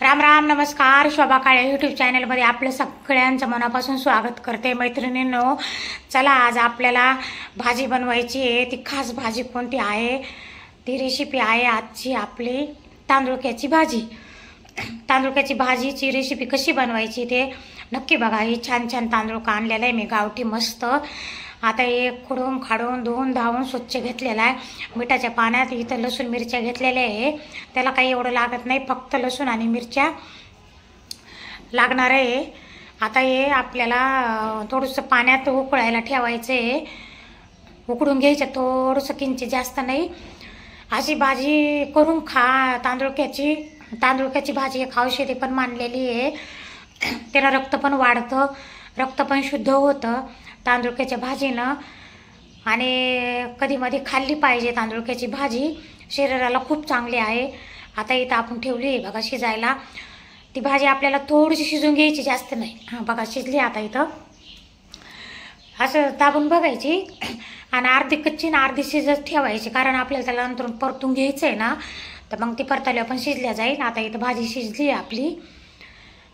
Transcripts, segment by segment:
राम राम नमस्कार. शोभा काळे यूट्यूब चॅनलमध्ये आपलं सगळ्यांचं मनापासून स्वागत करते. मैत्रिणींनो, चला आज आपल्याला भाजी बनवायची आहे. ती खास भाजी कोणती आहे, ती रेसिपी आहे आजची आपली तांदुळक्याची भाजी. तांदुळक्याची भाजीची रेसिपी कशी बनवायची ते नक्की बघा. ही छान छान तांदूळ आणलेला आहे मी गावठी मस्त. आता हे खुडून खाडून धुवून धावून स्वच्छ घेतलेला आहे मिठाच्या पाण्यात. इथं लसूण मिरच्या घेतलेल्या आहे. त्याला काही एवढं लागत नाही, फक्त लसूण आणि मिरच्या लागणार आहे. आता हे आपल्याला थोडंसं पाण्यात उकळायला ठेवायचं आहे. उकडून घ्यायचं थोडंसं, किंचित जास्त नाही. अशी भाजी करून खा. तांदुळक्याची भाजी एक औषधी पण मानलेली आहे. त्याला रक्त पण वाढतं, रक्त पण शुद्ध होतं तांदुळक्याच्या भाजीनं. आणि कधी मध्ये खाल्ली पाहिजे तांदुळक्याची भाजी, शरीराला खूप चांगली आहे. आता इथं आपण ठेवली आहे बघा शिजायला. ती भाजी आपल्याला थोडीशी शिजून घ्यायची, जास्त नाही. हां बघा शिजली. आता इथं असं दाबून बघायची आणि अर्धी कच्ची ना अर्धी शिजत ठेवायची, कारण आपल्याला त्याला नंतर परतून घ्यायचं आहे ना, तर मग ती परताल्यावर पण शिजल्या जाईल. आता इथं भाजी शिजली आहे आपली.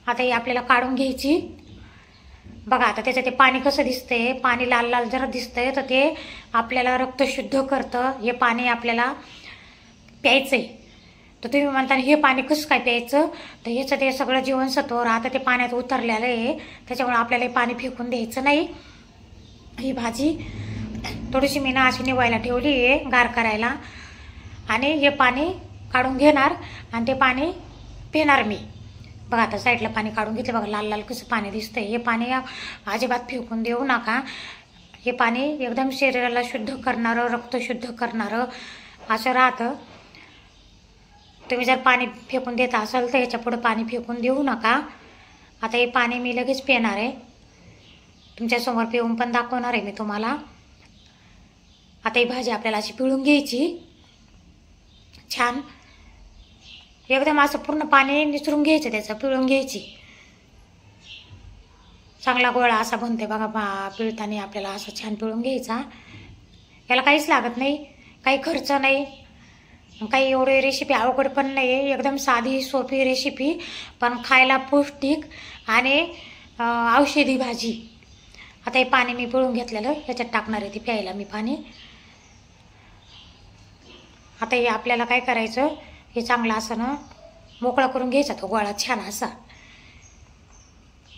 आता ही आपल्याला काढून घ्यायची. बघा आता त्याचं ते पाणी कसं दिसतंय, पाणी लाल लाल जरा दिसतंय, तर ते आपल्याला रक्त शुद्ध करतं. हे पाणी आपल्याला प्यायचं आहे. तर तुम्ही म्हणता हे पाणी कसं काय प्यायचं, तर ह्याचं ते सगळं जीवनसत्व आता ते पाण्यात उतरलेलं आहे, त्याच्यामुळे आपल्याला हे पाणी फेकून द्यायचं नाही. ही भाजी थोडीशी मी ना अशी निवायला ठेवली आहे गार करायला, आणि हे पाणी काढून घेणार आणि ते पाणी पिणार मी. बघा आता साईडला पाणी काढून घेतलं. बघा लाल लाल कसं पाणी दिसतंय. हे पाणी अजिबात फेकून देऊ नका. हे पाणी एकदम शरीराला शुद्ध करणारं, रक्त शुद्ध करणारं असं राहतं. तुम्ही जर पाणी फेकून देत असाल तर ह्याच्या पुढं पाणी फेकून देऊ नका. आता हे पाणी मी लगेच पिणार आहे, तुमच्यासमोर पिऊन पण दाखवणार आहे मी तुम्हाला. आता ही भाजी आपल्याला अशी पिळून घ्यायची छान. एकदम असं पूर्ण पाणी निचरून घ्यायचं, त्याचं पिळून घ्यायची. चांगला गोळा असा बनते बघा. पिळताना आपल्याला असं छान पिळून घ्यायचा. याला काहीच लागत नाही, काही खर्च नाही, काही एवढी रेसिपी अवघड पण नाही आहे. एकदम साधी सोपी रेसिपी, पण खायला पौष्टिक आणि औषधी भाजी. आता हे पाणी मी पिळून घेतलेलं याच्यात टाकणार आहे, ती प्यायला मी पाणी. आता हे आपल्याला काय करायचं, हे चांगलं असं ना मोकळा करून घ्यायचा तो गोळा छान असा,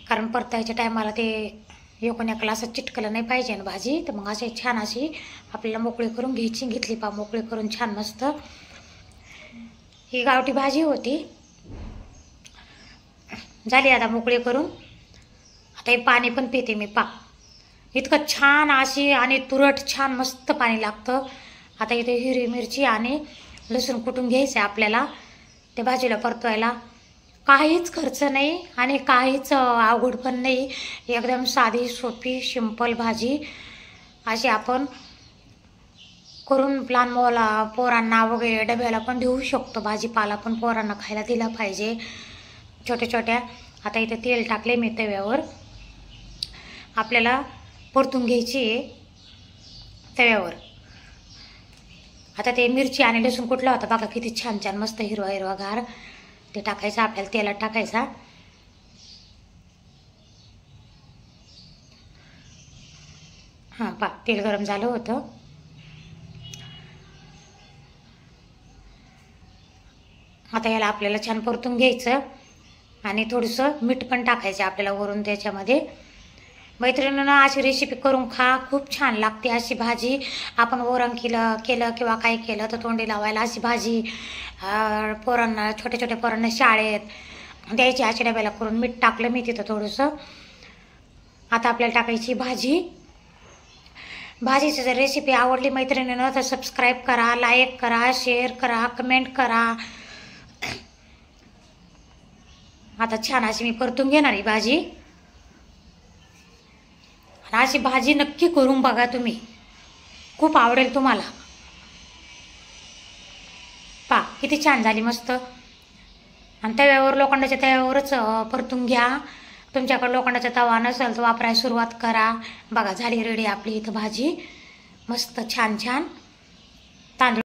कारण परतायच्या टायमाला ते एकोण एकाला असं चिटकलं नाही पाहिजे ना भाजी. तर मग असे छान अशी आपल्याला मोकळी करून घेतली मोकळी करून छान मस्त. ही गावठी भाजी होती, झाली आता मोकळी करून. आता हे पाणी पण पिते मी. इतकं छान अशी आणि तुरट छान मस्त पाणी लागतं. आता इथे हिरवी मिरची आणि लसूण कुटून घ्यायचं आहे आपल्याला त्या भाजीला परतवायला. काहीच खर्च नाही आणि काहीच अवघड पण नाही. एकदम साधी सोपी सिंपल भाजी अशी आपण करून लहान पोरांना वगैरे डब्याला पण देऊ शकतो. भाजीपाला पण पोरांना खायला दिला पाहिजे छोट्या छोट्या. आता इथे तेल टाकले मी तव्यावर, आपल्याला परतून घ्यायची आहे तव्यावर. आता ते मिरची आणि लसूण कुठला होता बघा, किती छान छान मस्त हिरवा हिरवा गार. ते टाकायचं आपल्याला, तेलात टाकायचा. हां तेल गरम झालं होतं. आता याला आपल्याला छान परतून घ्यायचं आणि थोडंसं मीठ पण टाकायचं आपल्याला वरून त्याच्यामध्ये. मैत्रिणींना अशी रेसिपी करून खा, खूप छान लागते अशी भाजी. आपण वरण केलं किंवा काही केलं तर तोंडी लावायला अशी भाजी पोरांना, छोट्या छोट्या पोरांना शाळेत द्यायची. अशी डब्याला करून मीठ टाकलं मी तिथं थोडंसं. आता आपल्याला टाकायची भाजी. भाजीची जर रेसिपी आवडली मैत्रिणींना तर सबस्क्राईब करा, लाईक करा, शेअर करा, कमेंट करा. आता छान अशी मी परतून घेणार ही भाजी. अशी भाजी नक्की करून बघा तुम्ही, खूप आवडेल तुम्हाला. किती छान झाली मस्त. आणि तव्यावर, लोखंडाच्या तव्यावरच परतून घ्या. तुमच्याकडे लोखंडाचा तवा नसेल तर वापरायला सुरुवात करा. बघा झाली रेडी आपली इथं भाजी मस्त छान छान तांदूळ